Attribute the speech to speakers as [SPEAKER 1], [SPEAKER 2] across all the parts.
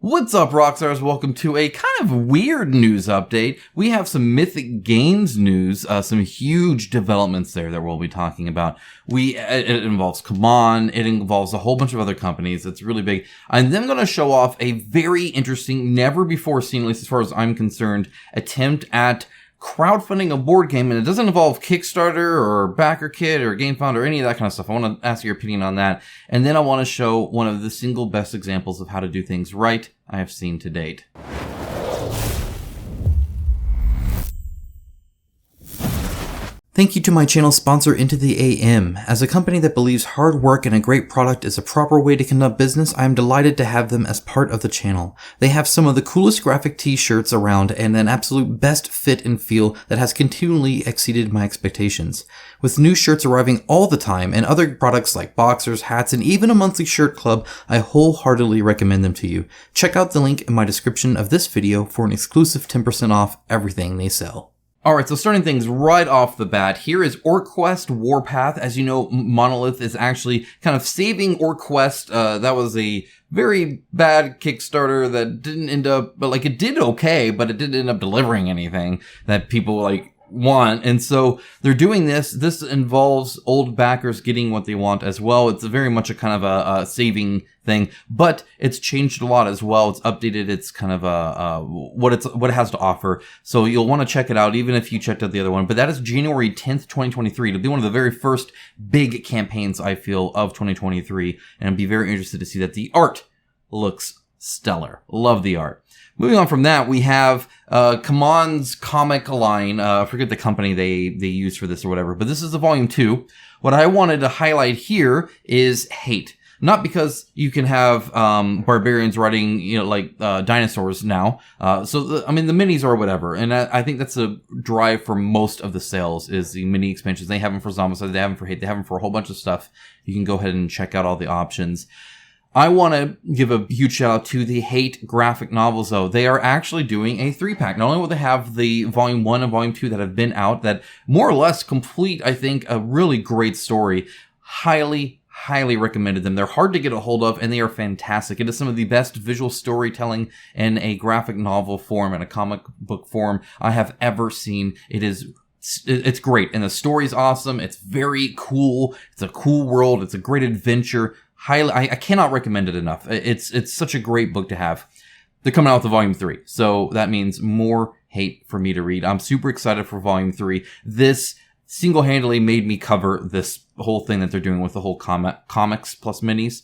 [SPEAKER 1] What's up, Rockstars? Welcome to a kind of weird news update. We have some Mythic Games news, some huge developments there that we'll be talking about. It involves CMON, it involves a whole bunch of other companies. It's really big. And then I'm going to show off a very interesting, never before seen, at least as far as I'm concerned, attempt at crowdfunding a board game, and it doesn't involve Kickstarter or BackerKit or GameFound or any of that kind of stuff. I want to ask your opinion on that. And then I want to show one of the single best examples of how to do things right I have seen to date. Thank you to my channel sponsor Into the AM. As a company that believes hard work and a great product is a proper way to conduct business, I am delighted to have them as part of the channel. They have some of the coolest graphic t-shirts around and an absolute best fit and feel that has continually exceeded my expectations. With new shirts arriving all the time and other products like boxers, hats, and even a monthly shirt club, I wholeheartedly recommend them to you. Check out the link in my description of this video for an exclusive 10% off everything they sell. Alright, so starting things right off the bat, here is OrcQuest Warpath. As you know, Monolith is actually kind of saving OrcQuest. That was a very bad Kickstarter that didn't end up, but it did okay, but it didn't end up delivering anything that people want. And so they're doing this. This involves old backers getting what they want as well. It's very much a kind of a saving thing, but it's changed a lot as well. It's updated. It's kind of what it has to offer. So you'll want to check it out, even if you checked out the other one. But that is January 10th, 2023. It'll be one of the very first big campaigns, I feel, of 2023. And I'd be very interested to see that. The art looks stellar. Love the art. Moving on from that, we have CMON's comic line. I forget the company they use for this or whatever, but this is the volume 2. What I wanted to highlight here is hate. Not because you can have barbarians riding, dinosaurs now. The minis or whatever. And I think that's a drive for most of the sales is the mini expansions. They have them for Zombicide, they have them for hate, they have them for a whole bunch of stuff. You can go ahead and check out all the options. I want to give a huge shout out to the Hate graphic novels, though. They are actually doing a 3-pack. Not only will they have the Volume 1 and Volume 2 that have been out that more or less complete, I think, a really great story. Highly recommended them. They're hard to get a hold of, and they are fantastic. It is some of the best visual storytelling in a graphic novel form and a comic book form I have ever seen. It's great, and the story's awesome. It's very cool. It's a cool world. It's a great adventure. I cannot recommend it enough. It's such a great book to have. They're coming out with the Volume 3, so that means more hate for me to read. I'm super excited for Volume 3. This single-handedly made me cover this whole thing that they're doing with the whole comics plus minis.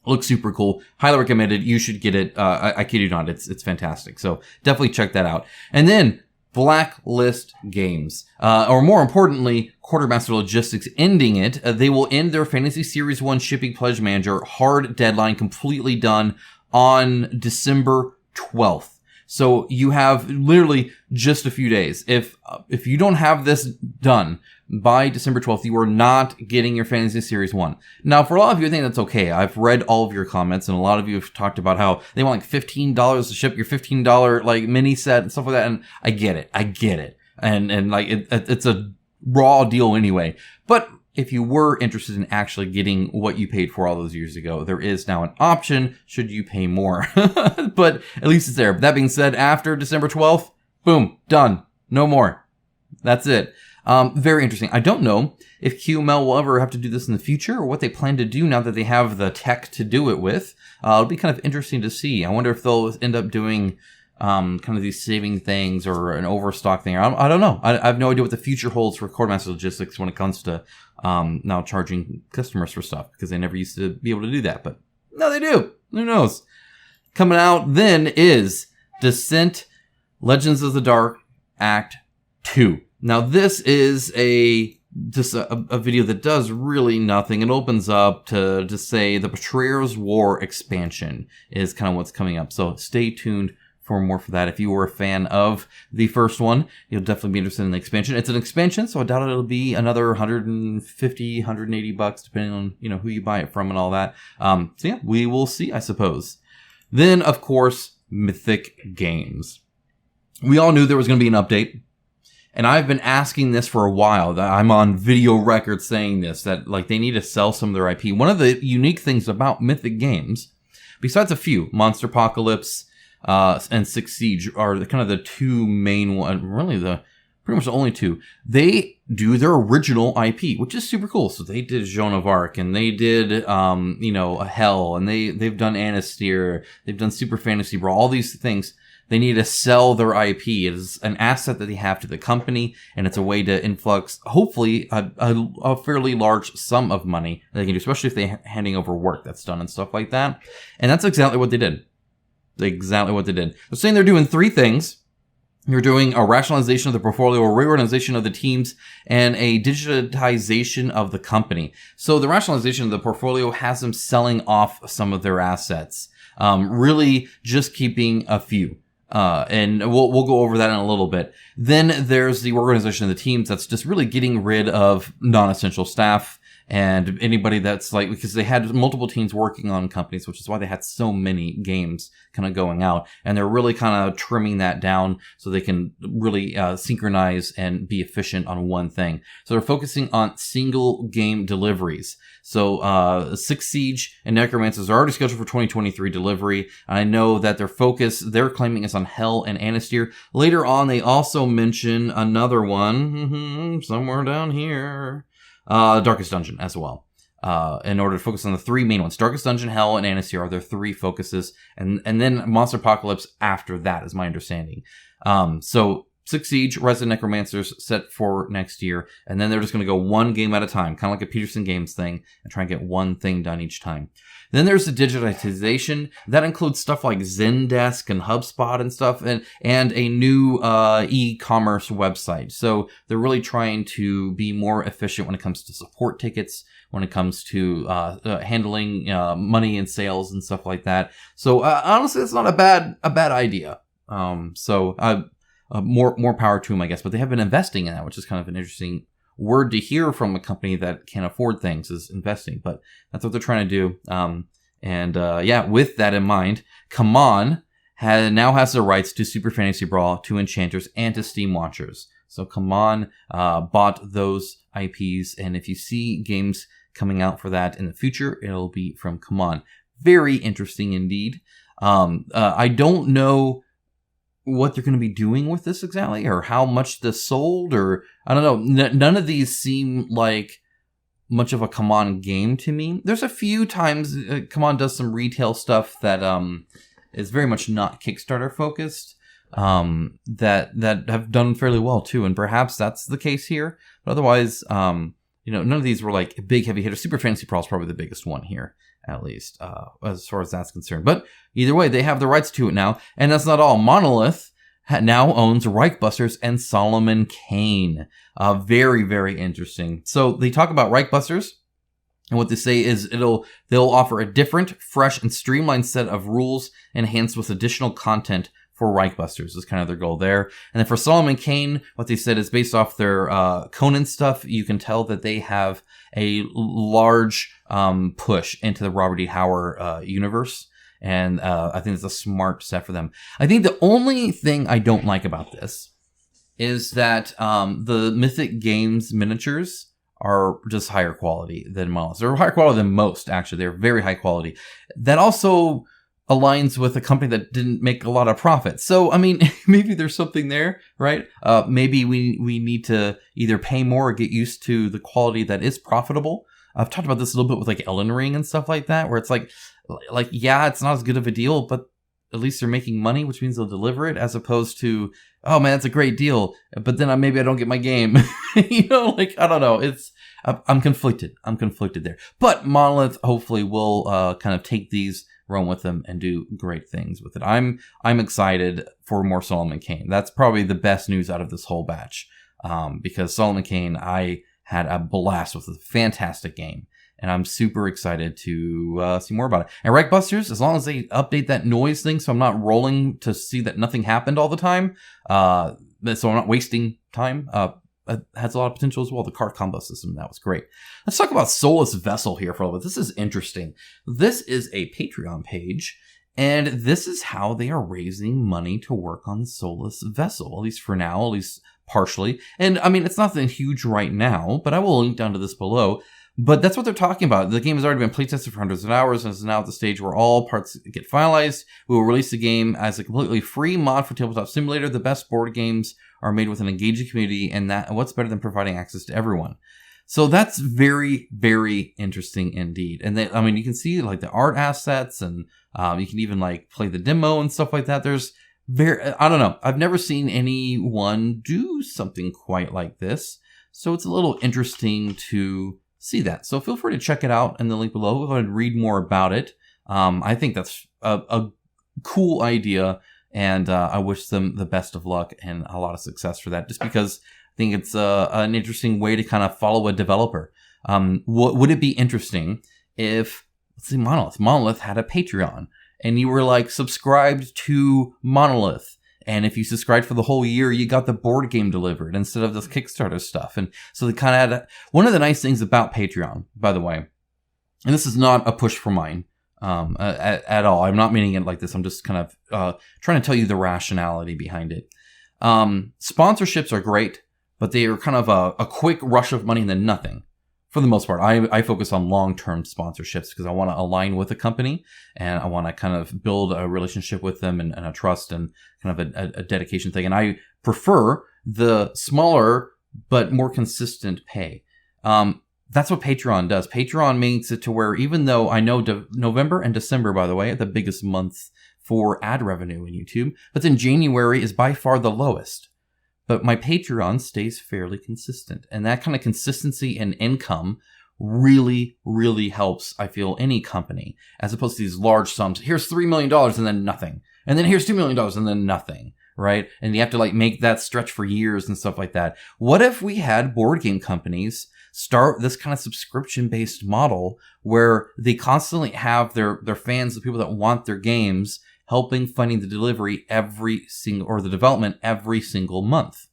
[SPEAKER 1] Looks super cool. Highly recommended. You should get it. I kid you not. It's fantastic. So definitely check that out. And then Blacklist Games, or more importantly, Quartermaster Logistics ending it. They will end their Fantasy Series 1 Shipping Pledge Manager hard deadline completely done on December 12th. So you have literally just a few days. If you don't have this done by December 12th, you are not getting your Fantasy Series 1. Now, for a lot of you, I think that's okay. I've read all of your comments, and a lot of you have talked about how they want $15 to ship your $15 mini set and stuff like that. And I get it. And it's a raw deal anyway. But if you were interested in actually getting what you paid for all those years ago, there is now an option should you pay more. But at least it's there. But that being said, after December 12th, boom, done. No more. That's it. Very interesting. I don't know if QML will ever have to do this in the future or what they plan to do now that they have the tech to do it with. It'll be kind of interesting to see. I wonder if they'll end up doing kind of these saving things or an overstock thing. I don't know. I have no idea what the future holds for Quartermaster Logistics when it comes to now charging customers for stuff, because they never used to be able to do that. But now they do. Who knows? Coming out then is Descent Legends of the Dark Act 2. Now this is a video that does really nothing. It opens up to just say the Betrayer's War expansion is kind of what's coming up. So stay tuned for more for that. If you were a fan of the first one, you'll definitely be interested in the expansion. It's an expansion, so I doubt it'll be another $150, $180, depending on, who you buy it from and all that. So yeah, we will see, I suppose. Then, of course, Mythic Games. We all knew there was going to be an update. And I've been asking this for a while. That I'm on video record saying this, that they need to sell some of their IP. One of the unique things about Mythic Games, besides a few, Monster Apocalypse and Six Siege are kind of the two main one, really pretty much the only two. They do their original IP, which is super cool. So they did Joan of Arc, and they did, a Hell, and they've done Anastyr, they've done Super Fantasy Brawl, all these things. They need to sell their IP. It is an asset that they have to the company, and it's a way to influx, hopefully, a fairly large sum of money that they can do, especially if they're handing over work that's done and stuff like that. And that's exactly what they did. Exactly what they did. They're saying they're doing three things. You're doing a rationalization of the portfolio, a reorganization of the teams, and a digitization of the company. So the rationalization of the portfolio has them selling off some of their assets, really just keeping a few. And we'll go over that in a little bit. Then there's the organization of the teams that's just really getting rid of non-essential staff and anybody that's like, because they had multiple teams working on companies, which is why they had so many games kind of going out. And they're really kind of trimming that down so they can really synchronize and be efficient on one thing. So they're focusing on single game deliveries. So Six Siege and Necromancers are already scheduled for 2023 delivery. And I know that their focus, they're claiming, is on Hell and Anastyr. Later on, they also mention another one somewhere down here. Darkest Dungeon as well. In order to focus on the three main ones. Darkest Dungeon, Hell, and Anastyr are their three focuses. And then Monster Apocalypse after that is my understanding. So Six Siege, Resident Necromancers set for next year. And then they're just going to go one game at a time, kind of like a Peterson Games thing, and try and get one thing done each time. Then there's the digitization. That includes stuff like Zendesk and HubSpot and stuff, and a new e-commerce website. So they're really trying to be more efficient when it comes to support tickets, when it comes to handling money and sales and stuff like that. So honestly, it's not a bad idea. More power to them, I guess. But they have been investing in that, which is kind of an interesting word to hear from a company that can afford things, is investing. But that's what they're trying to do. With that in mind, CMON now has the rights to Super Fantasy Brawl, to Enchanters, and to Steam Watchers. So CMON bought those IPs, and if you see games coming out for that in the future, it'll be from CMON. Very interesting indeed. I don't know what they're going to be doing with this exactly, or how much this sold, or I don't know. None of these seem like much of a CMON game to me. There's a few times CMON does some retail stuff that is very much not Kickstarter focused, that have done fairly well too, and perhaps that's the case here. But otherwise, none of these were like big heavy hitters. Super Fantasy Brawl is probably the biggest one here, at least, as far as that's concerned. But either way, they have the rights to it now. And that's not all. Monolith now owns Reichbusters and Solomon Kane. Very, very interesting. So they talk about Reichbusters, and what they say is they'll offer a different, fresh, and streamlined set of rules enhanced with additional content for Reichbusters is kind of their goal there. And then for Solomon Kane, what they said is based off their Conan stuff, you can tell that they have a large push into the Robert E. Howard universe. And I think it's a smart set for them. I think the only thing I don't like about this is that the Mythic Games miniatures are just higher quality than Monolith. They're higher quality than most, actually. They're very high quality. That also aligns with a company that didn't make a lot of profit. So, I mean, maybe there's something there, right? Maybe we need to either pay more or get used to the quality that is profitable. I've talked about this a little bit with like Elden Ring and stuff like that, where it's like, yeah, it's not as good of a deal, but at least they're making money, which means they'll deliver it, as opposed to, oh man, it's a great deal, but then maybe I don't get my game. I don't know. I'm conflicted. I'm conflicted there. But Monolith hopefully will kind of take these, run with them, and do great things with it. I'm excited for more Solomon Kane. That's probably the best news out of this whole batch, because Solomon Kane, I had a blast with. A fantastic game, and I'm super excited to see more about it. And Reichbusters, as long as they update that noise thing, so I'm not rolling to see that nothing happened all the time, so I'm not wasting time. It has a lot of potential as well. The card combo system, that was great. Let's talk about Soulless Vessel here for a little bit. This is interesting. This is a Patreon page, and this is how they are raising money to work on Soulless Vessel, at least for now, at least partially. And I mean, it's nothing huge right now, but I will link down to this below. But that's what they're talking about. The game has already been playtested for hundreds of hours and is now at the stage where all parts get finalized. We will release the game as a completely free mod for Tabletop Simulator. The best board games are made with an engaging community, and what's better than providing access to everyone? So that's very, very interesting indeed. And I mean, you can see like the art assets, and you can even like play the demo and stuff like that. I don't know. I've never seen anyone do something quite like this. So it's a little interesting to see that. So feel free to check it out in the link below. Go ahead and read more about it. I think that's a cool idea, and I wish them the best of luck and a lot of success for that, just because I think it's an interesting way to kind of follow a developer. Would it be interesting if, let's see, Monolith had a Patreon, and you were like subscribed to Monolith, and if you subscribed for the whole year, you got the board game delivered instead of this Kickstarter stuff. And so they kind of had one of the nice things about Patreon, by the way, and this is not a push for mine at all. I'm not meaning it like this. I'm just kind of trying to tell you the rationality behind it. Sponsorships are great, but they are kind of a quick rush of money and then nothing. For the most part, I focus on long-term sponsorships because I want to align with a company, and I want to kind of build a relationship with them and a trust and kind of a dedication thing. And I prefer the smaller but more consistent pay. That's what Patreon does. Patreon makes it to where, even though I know November and December, by the way, are the biggest months for ad revenue in YouTube, but then January is by far the lowest. But my Patreon stays fairly consistent. And that kind of consistency in income really, really helps, I feel, any company, as opposed to these large sums. Here's $3 million and then nothing. And then here's $2 million and then nothing, right? And you have to like make that stretch for years and stuff like that. What if we had board game companies start this kind of subscription-based model where they constantly have their fans, the people that want their games, helping funding the delivery the development every single month?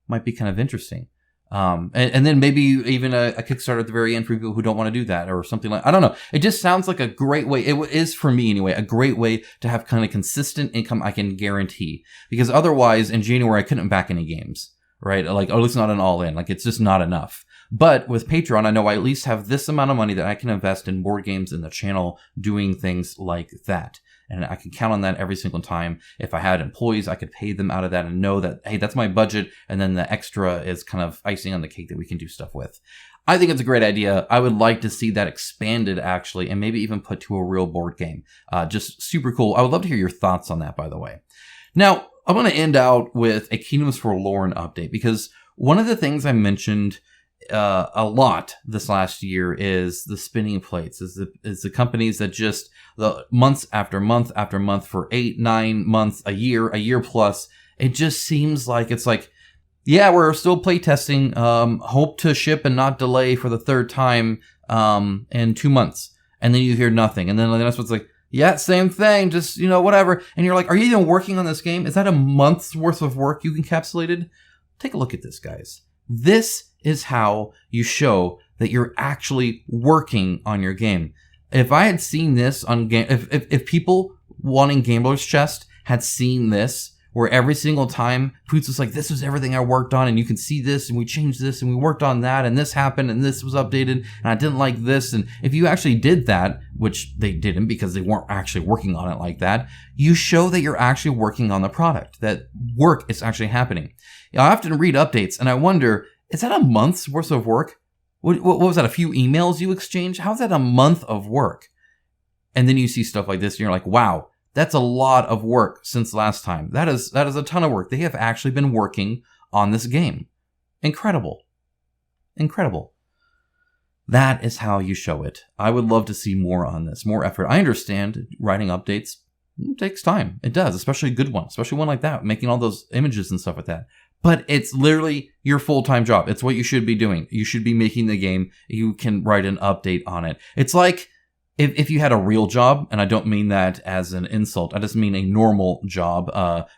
[SPEAKER 1] Might be kind of interesting. And then maybe even a Kickstarter at the very end for people who don't want to do that, or something like, I don't know. It just sounds like a great way. It is for me anyway, a great way to have kind of consistent income I can guarantee. Because otherwise in January, I couldn't back any games, right? Like, or at least not an all in, like it's just not enough. But with Patreon, I know I at least have this amount of money that I can invest in board games in the channel, doing things like that. And I can count on that every single time. If I had employees, I could pay them out of that and know that, hey, that's my budget. And then the extra is kind of icing on the cake that we can do stuff with. I think it's a great idea. I would like to see that expanded, actually, and maybe even put to a real board game. Just super cool. I would love to hear your thoughts on that, by the way. Now, I'm going to end out with a Kingdoms Forlorn update, because one of the things I mentioned a lot this last year is the spinning plates, is the companies that just, the months after month after month for 8-9 months, a year plus, it just seems like it's like, yeah, we're still playtesting, hope to ship and not delay for the third time in 2 months, and then you hear nothing, and then the next one's like, yeah, same thing, just, whatever, and you're like, are you even working on this game? Is that a month's worth of work you encapsulated? Take a look at this, guys. This is how you show that you're actually working on your game. If I had seen this on game, if people wanting Gambler's Chest had seen this, where every single time Poots was like, this was everything I worked on, and you can see this, and we changed this, and we worked on that, and this happened, and this was updated, and I didn't like this, and if you actually did that, which they didn't because they weren't actually working on it like that, you show that you're actually working on the product, that work is actually happening. I often read updates, and I wonder, is that a month's worth of work? What was that, a few emails you exchanged? How's that a month of work? And then you see stuff like this, and you're like, wow, that's a lot of work since last time. That is a ton of work. They have actually been working on this game. Incredible. Incredible. That is how you show it. I would love to see more on this, more effort. I understand writing updates takes time. It does, especially a good one, especially one like that, making all those images and stuff like that. But it's literally your full-time job. It's what you should be doing. You should be making the game. You can write an update on it. It's like if you had a real job, and I don't mean that as an insult. I just mean a normal job.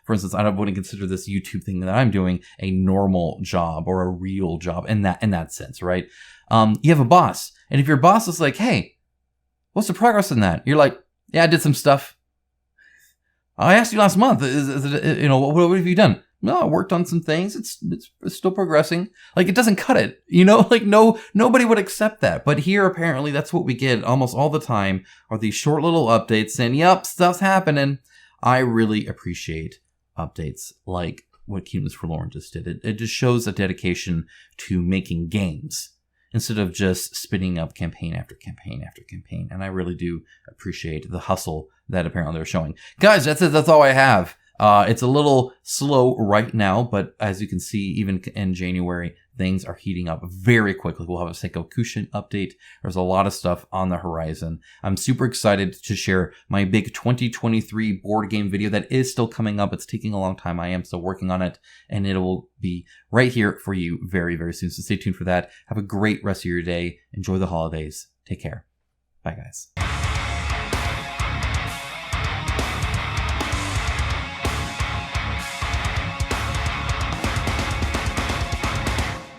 [SPEAKER 1] For instance, I wouldn't consider this YouTube thing that I'm doing a normal job or a real job in that sense, right? You have a boss, and if your boss is like, hey, what's the progress in that? You're like, yeah, I did some stuff. I asked you last month, what have you done? no, I worked on some things. It's still progressing. Like, it doesn't cut it, you know, like nobody would accept that. But here, apparently, that's what we get almost all the time are these short little updates saying, yep, stuff's happening. I really appreciate updates like what Kingdoms Forlorn just did. It just shows a dedication to making games instead of just spinning up campaign after campaign after campaign. And I really do appreciate the hustle that apparently they're showing. Guys, that's it. That's all I have. It's a little slow right now, but as you can see, even in January, things are heating up very quickly. We'll have a Seiko Kushin update. There's a lot of stuff on the horizon. I'm super excited to share my big 2023 board game video that is still coming up. It's taking a long time. I am still working on it, and it will be right here for you very, very soon. So stay tuned for that. Have a great rest of your day. Enjoy the holidays. Take care. Bye, guys.